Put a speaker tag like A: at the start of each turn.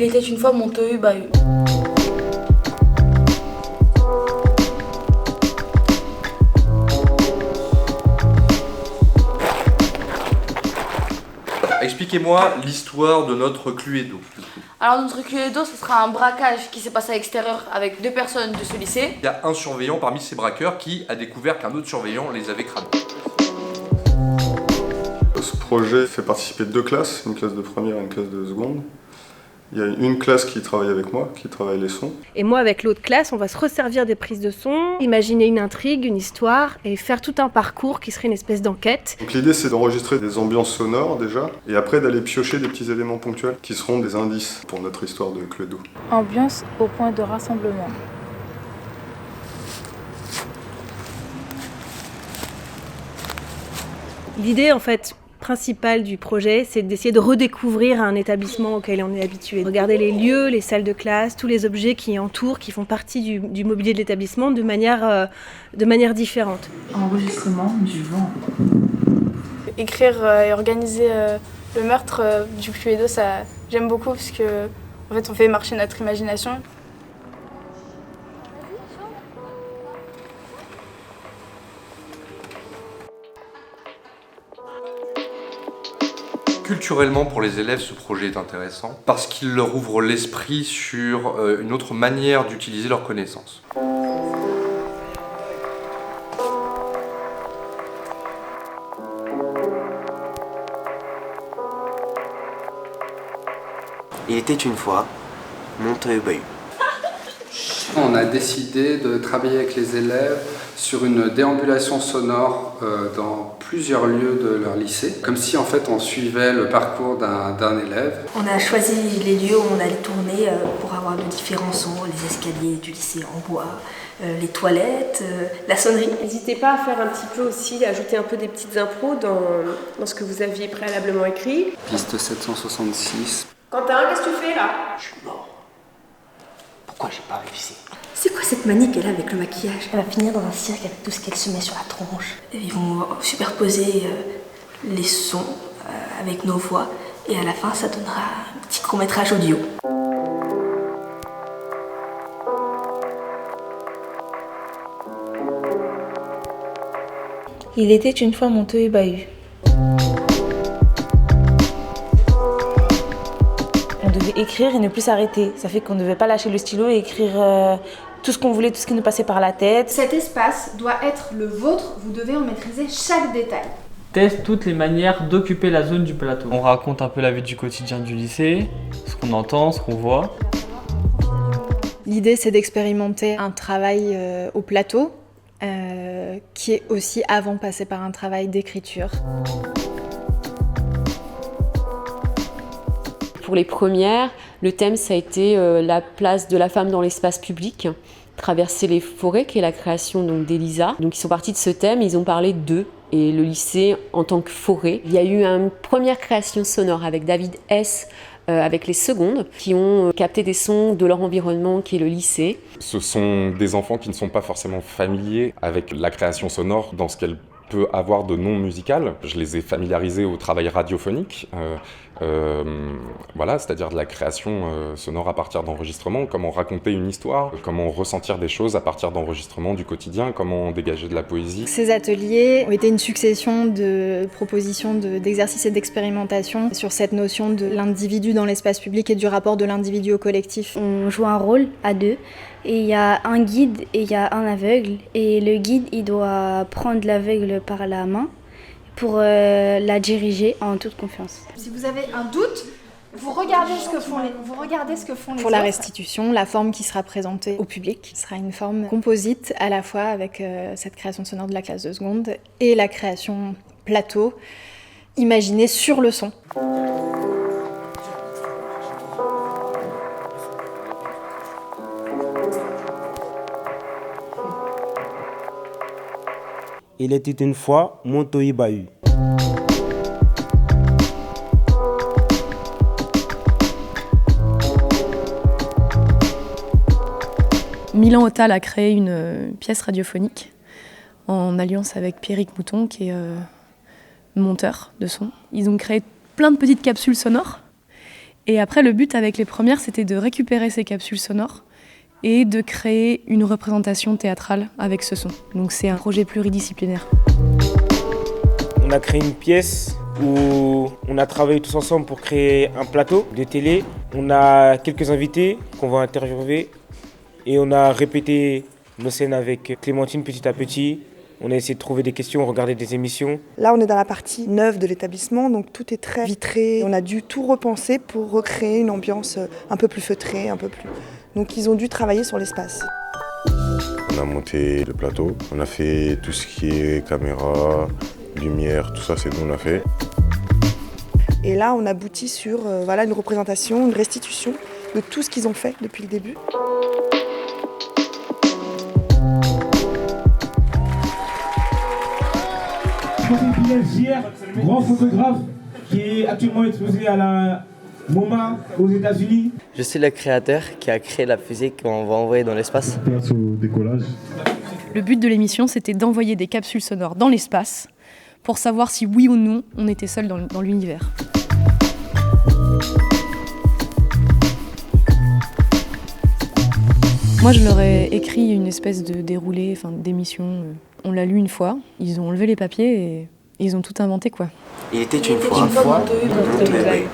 A: Il était une fois Monteux Bahut.
B: Expliquez-moi l'histoire de notre Cluedo.
A: Alors notre Cluedo, ce sera un braquage qui s'est passé à l'extérieur avec 2 personnes de ce lycée.
B: Il y a un surveillant parmi ces braqueurs qui a découvert qu'un autre surveillant les avait cramés.
C: Ce projet fait participer 2 classes, une classe de première et une classe de seconde. Il y a une classe qui travaille avec moi, qui travaille les sons.
D: Et moi, avec l'autre classe, on va se resservir des prises de son, imaginer une intrigue, une histoire, et faire tout un parcours qui serait une espèce d'enquête.
C: Donc l'idée, c'est d'enregistrer des ambiances sonores déjà, et après d'aller piocher des petits éléments ponctuels qui seront des indices pour notre histoire de Cluedo.
E: Ambiance au point de rassemblement.
D: L'idée, en fait, principale du projet, c'est d'essayer de redécouvrir un établissement auquel on est habitué. Regarder les lieux, les salles de classe, tous les objets qui entourent, qui font partie du mobilier de l'établissement de manière différente.
E: Enregistrement du vent.
F: Écrire et organiser le meurtre du Cluedo, ça j'aime beaucoup parce que en fait, on fait marcher notre imagination.
B: Culturellement, pour les élèves, ce projet est intéressant parce qu'il leur ouvre l'esprit sur une autre manière d'utiliser leurs connaissances.
G: Il était une fois Monteux Bahut.
H: On a décidé de travailler avec les élèves sur une déambulation sonore dans plusieurs lieux de leur lycée, comme si en fait on suivait le parcours d'un élève.
I: On a choisi les lieux où on allait tourner pour avoir de différents sons, les escaliers du lycée en bois, les toilettes, la sonnerie.
D: N'hésitez pas à faire un petit peu aussi, ajouter un peu des petites impros dans ce que vous aviez préalablement écrit.
H: Piste 766.
D: Quentin, qu'est-ce que tu fais là?
G: Je suis mort. Pourquoi j'ai pas réussi?
I: C'est quoi cette manie qu'elle a avec le maquillage? Elle va finir dans un cirque avec tout ce qu'elle se met sur la tronche. Ils vont superposer les sons avec nos voix et à la fin ça donnera un petit court-métrage audio.
E: Il était une fois Monteux Bahut. On devait écrire et ne plus s'arrêter. Ça fait qu'on ne devait pas lâcher le stylo et écrire tout ce qu'on voulait, tout ce qui nous passait par la tête.
J: Cet espace doit être le vôtre, vous devez en maîtriser chaque détail.
K: Teste toutes les manières d'occuper la zone du plateau. On raconte un peu la vie du quotidien du lycée, ce qu'on entend, ce qu'on voit.
L: L'idée, c'est d'expérimenter un travail au plateau, qui est aussi avant passé par un travail d'écriture.
M: Pour les premières, le thème, ça a été la place de la femme dans l'espace public, traverser les forêts, qui est la création donc, d'Elisa. Donc ils sont partis de ce thème, ils ont parlé d'eux et le lycée en tant que forêt. Il y a eu une première création sonore avec David S., avec les secondes, qui ont capté des sons de leur environnement, qui est le lycée.
N: Ce sont des enfants qui ne sont pas forcément familiers avec la création sonore dans ce qu'elle peut avoir de non musical. Je les ai familiarisés au travail radiophonique, voilà, c'est-à-dire de la création sonore à partir d'enregistrements, comment raconter une histoire, comment ressentir des choses à partir d'enregistrements du quotidien, comment dégager de la poésie.
L: Ces ateliers ont été une succession de propositions d'exercices et d'expérimentations sur cette notion de l'individu dans l'espace public et du rapport de l'individu au collectif.
O: On joue un rôle à 2. Et il y a un guide et il y a un aveugle. Et le guide, il doit prendre l'aveugle par la main pour la diriger en toute confiance.
J: Si vous avez un doute, vous regardez ce que font les
L: Pour
J: autres.
L: la restitution, la forme qui sera présentée au public sera une forme composite à la fois avec cette création sonore de la classe de seconde et la création plateau imaginée sur le son.
G: Il était une fois Monteux Bahut.
P: Milan Hotal a créé une pièce radiophonique en alliance avec Pierrick Mouton, qui est monteur de son. Ils ont créé plein de petites capsules sonores Et après, le but avec les premières, c'était de récupérer ces capsules sonores et de créer une représentation théâtrale avec ce son. Donc c'est un projet pluridisciplinaire.
Q: On a créé une pièce où on a travaillé tous ensemble pour créer un plateau de télé. On a quelques invités qu'on va interviewer et on a répété nos scènes avec Clémentine petit à petit. On a essayé de trouver des questions, regarder des émissions.
R: Là, on est dans la partie neuve de l'établissement, donc tout est très vitré. On a dû tout repenser pour recréer une ambiance un peu plus feutrée, un peu plus... Donc ils ont dû travailler sur l'espace.
S: On a monté le plateau, on a fait tout ce qui est caméra, lumière, tout ça c'est nous on a fait.
R: Et là on aboutit sur voilà, une représentation, une restitution de tout ce qu'ils ont fait depuis le début.
T: Grand photographe qui est actuellement exposé à la MoMA aux États-Unis.
U: Je suis le créateur qui a créé la fusée qu'on va envoyer dans l'espace.
P: Le but de l'émission, c'était d'envoyer des capsules sonores dans l'espace pour savoir si oui ou non on était seul dans l'univers. Moi, je leur ai écrit une espèce de déroulé, d'émission. On l'a lu une fois, ils ont enlevé les papiers et ils ont tout inventé, quoi.
G: Il était une fois, Montoya Bayou.